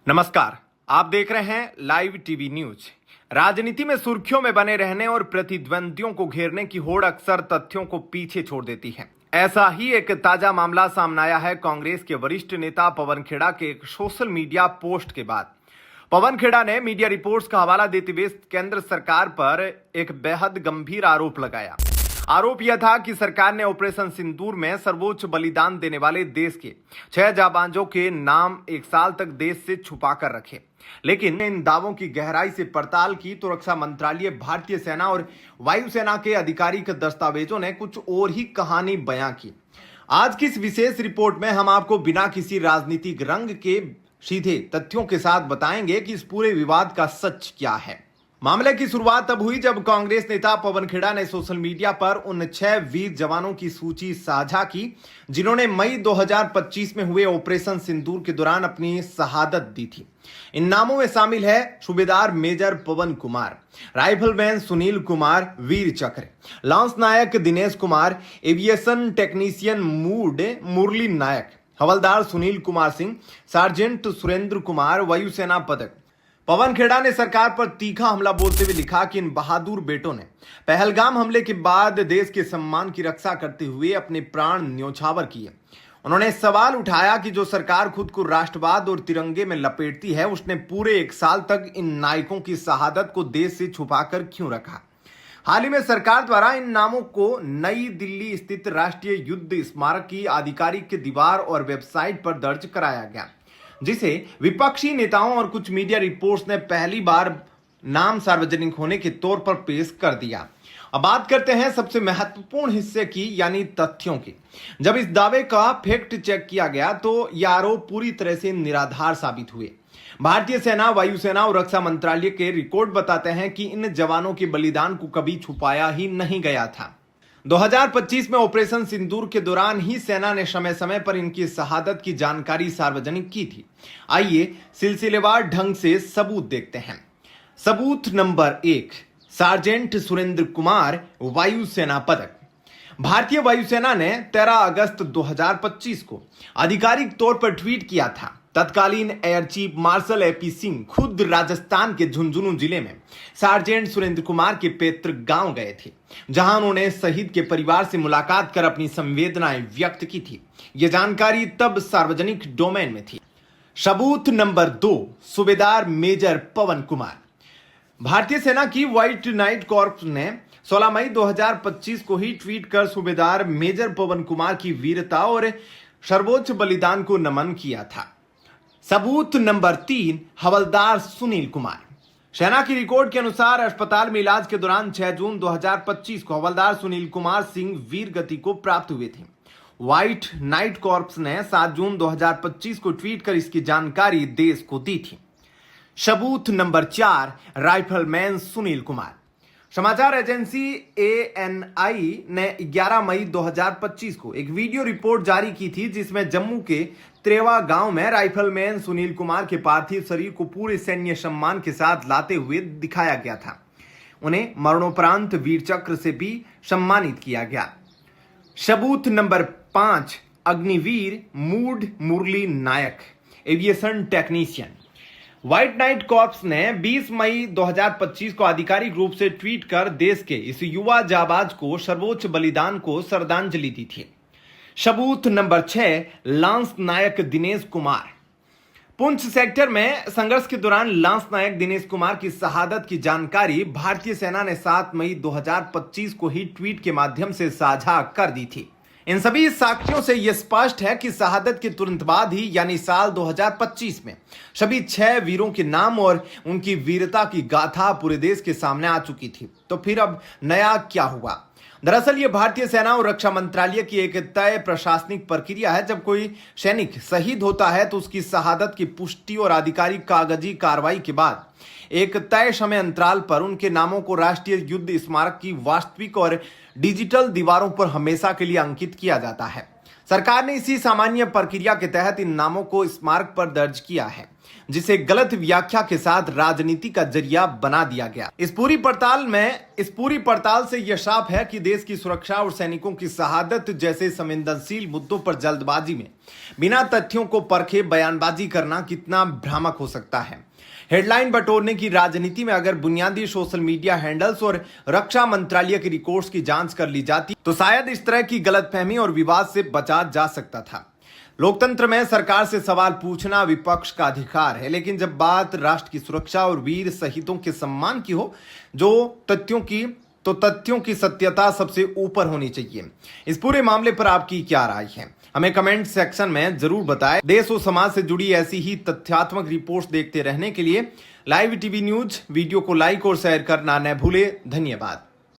नमस्कार, आप देख रहे हैं लाइव टीवी न्यूज। राजनीति में सुर्खियों में बने रहने और प्रतिद्वंदियों को घेरने की होड़ अक्सर तथ्यों को पीछे छोड़ देती है। ऐसा ही एक ताजा मामला सामने आया है कांग्रेस के वरिष्ठ नेता पवन खेड़ा के एक सोशल मीडिया पोस्ट के बाद। पवन खेड़ा ने मीडिया रिपोर्ट्स का हवाला देते हुए केंद्र सरकार पर एक बेहद गंभीर आरोप लगाया। आरोप यह था कि सरकार ने ऑपरेशन सिंदूर में सर्वोच्च बलिदान देने वाले देश के 6 जाबांजों के नाम 1 साल तक देश से छुपा कर रखे। लेकिन इन दावों की गहराई से पड़ताल की तो रक्षा मंत्रालय, भारतीय सेना और वायुसेना के आधिकारिक दस्तावेजों ने कुछ और ही कहानी बयां की। आज की इस विशेष रिपोर्ट में हम आपको बिना किसी राजनीतिक रंग के सीधे तथ्यों के साथ बताएंगे कि इस पूरे विवाद का सच क्या है। मामले की शुरुआत तब हुई जब कांग्रेस नेता पवन खेड़ा ने सोशल मीडिया पर उन 6 वीर जवानों की सूची साझा की जिन्होंने मई 2025 में हुए ऑपरेशन सिंदूर के दौरान अपनी शहादत दी थी। इन नामों में शामिल है सूबेदार मेजर पवन कुमार, राइफलमैन सुनील कुमार वीर चक्र, लांस नायक दिनेश कुमार, एविएशन टेक्नीशियन मुरली नायक, हवलदार सुनील कुमार सिंह, सार्जेंट सुरेंद्र कुमार, वायुसेना पदक। पवन खेड़ा ने सरकार पर तीखा हमला बोलते हुए लिखा कि इन बहादुर बेटों ने पहलगाम हमले के बाद देश के सम्मान की रक्षा करते हुए अपने प्राण न्योछावर किए। उन्होंने सवाल उठाया कि जो सरकार खुद को राष्ट्रवाद और तिरंगे में लपेटती है, उसने पूरे 1 साल तक इन नायकों की शहादत को देश से छुपाकर क्यों रखा। हाल ही में सरकार द्वारा इन नामों को नई दिल्ली स्थित राष्ट्रीय युद्ध स्मारक की आधिकारिक दीवार और वेबसाइट पर दर्ज कराया गया, जिसे विपक्षी नेताओं और कुछ मीडिया रिपोर्ट्स ने पहली बार नाम सार्वजनिक होने के तौर पर पेश कर दिया। अब बात करते हैं सबसे महत्वपूर्ण हिस्से की, यानी तथ्यों की। जब इस दावे का फैक्ट चेक किया गया तो ये आरोप पूरी तरह से निराधार साबित हुए। भारतीय सेना, वायुसेना और रक्षा मंत्रालय के रिकॉर्ड बताते हैं कि इन जवानों के बलिदान को कभी छुपाया ही नहीं गया था। 2025 में ऑपरेशन सिंदूर के दौरान ही सेना ने समय समय पर इनकी शहादत की जानकारी सार्वजनिक की थी। आइए सिलसिलेवार ढंग से सबूत देखते हैं। सबूत नंबर 1, सार्जेंट सुरेंद्र कुमार, वायुसेना पदक। भारतीय वायुसेना ने 13 अगस्त 2025 को आधिकारिक तौर पर ट्वीट किया था। तत्कालीन air chief marshal AP Singh खुद राजस्थान के झुंझुनू जिले में सार्जेंट सुरेंद्र कुमार के पैतृक गांव गए थे, जहां उन्होंने शहीद के परिवार से मुलाकात कर अपनी संवेदनाएं व्यक्त की थी। यह जानकारी तब सार्वजनिक डोमेन में थी। सबूत नंबर 2, सूबेदार मेजर पवन कुमार। भारतीय सेना की व्हाइट नाइट कॉर्प्स ने 16 मई 2025 को ही ट्वीट कर सूबेदार मेजर पवन कुमार की वीरता और सर्वोच्च बलिदान को नमन किया था। सबूत नंबर 3, हवलदार सुनील कुमार। सेना की रिकॉर्ड के अनुसार अस्पताल में इलाज के दौरान 6 जून 2025 को हवलदार सुनील कुमार सिंह वीर गति को प्राप्त हुए थे। व्हाइट नाइट कॉर्प्स ने 7 जून 2025 को ट्वीट कर इसकी जानकारी देश को दी थी। सबूत नंबर 4, राइफलमैन सुनील कुमार। समाचार एजेंसी ANI ने 11 मई 2025 को एक वीडियो रिपोर्ट जारी की थी, जिसमें जम्मू के त्रेवा गांव में राइफलमैन सुनील कुमार के पार्थिव शरीर को पूरे सैन्य सम्मान के साथ लाते हुए दिखाया गया था। उन्हें मरणोपरांत वीर चक्र से भी सम्मानित किया गया। सबूत number 5, Agniveer Murli Nayak, aviation technician. White Knight Corps ने 20 मई 2025 को आधिकारिक रूप से ट्वीट कर देश के इस युवा जाबाज को सर्वोच्च बलिदान को श्रद्धांजलि दी थी। सबूत नंबर 6, लांस नायक दिनेश कुमार। पुंछ सेक्टर में संघर्ष के दौरान लांस नायक दिनेश कुमार की शहादत की जानकारी भारतीय सेना ने 7 मई 2025 को ही ट्वीट के माध्यम से साझा कर दी थी। इन सभी साक्ष्यों से यह स्पष्ट है कि शहादत के तुरंत बाद ही, यानी साल 2025 में, सभी 6 वीरों के नाम और उनकी वीरता की गाथा पूरे देश के सामने आ चुकी थी। तो फिर अब नया क्या हुआ? दरअसल ये भारतीय सेना और रक्षा मंत्रालय की एक तय प्रशासनिक प्रक्रिया है। जब कोई सैनिक शहीद होता है तो उसकी शहादत की पुष्टि और आधिकारिक कागजी कार्रवाई के बाद एक तय समय अंतराल पर उनके नामों को राष्ट्रीय युद्ध स्मारक की वास्तविक और डिजिटल दीवारों पर हमेशा के लिए अंकित किया जाता है। सरकार ने इसी सामान्य प्रक्रिया के तहत इन नामों को स्मारक पर दर्ज किया है। जिसे गलत व्याख्या के साथ राजनीति का जरिया बना दिया गया। इस पूरी पड़ताल से यह साफ है कि देश की सुरक्षा और सैनिकों की शहादत जैसे संवेदनशील मुद्दों पर जल्दबाजी में बिना तथ्यों को परखे बयानबाजी करना कितना भ्रामक हो सकता है। हेडलाइन बटोरने की राजनीति में अगर बुनियादी सोशल मीडिया हैंडल्स और रक्षा मंत्रालय के रिकॉर्ड्स की जांच कर ली जाती तो शायद इस तरह की गलतफहमी और विवाद से बचा जा सकता था। लोकतंत्र में सरकार से सवाल पूछना विपक्ष का अधिकार है, लेकिन जब बात राष्ट्र की सुरक्षा और वीर शहीदों के सम्मान की हो तथ्यों की सत्यता सबसे ऊपर होनी चाहिए। इस पूरे मामले पर आपकी क्या राय है, हमें कमेंट सेक्शन में जरूर बताएं। देश और समाज से जुड़ी ऐसी ही तथ्यात्मक रिपोर्ट्स देखते रहने के लिए लाइव टीवी न्यूज वीडियो को लाइक और शेयर करना न भूले। धन्यवाद।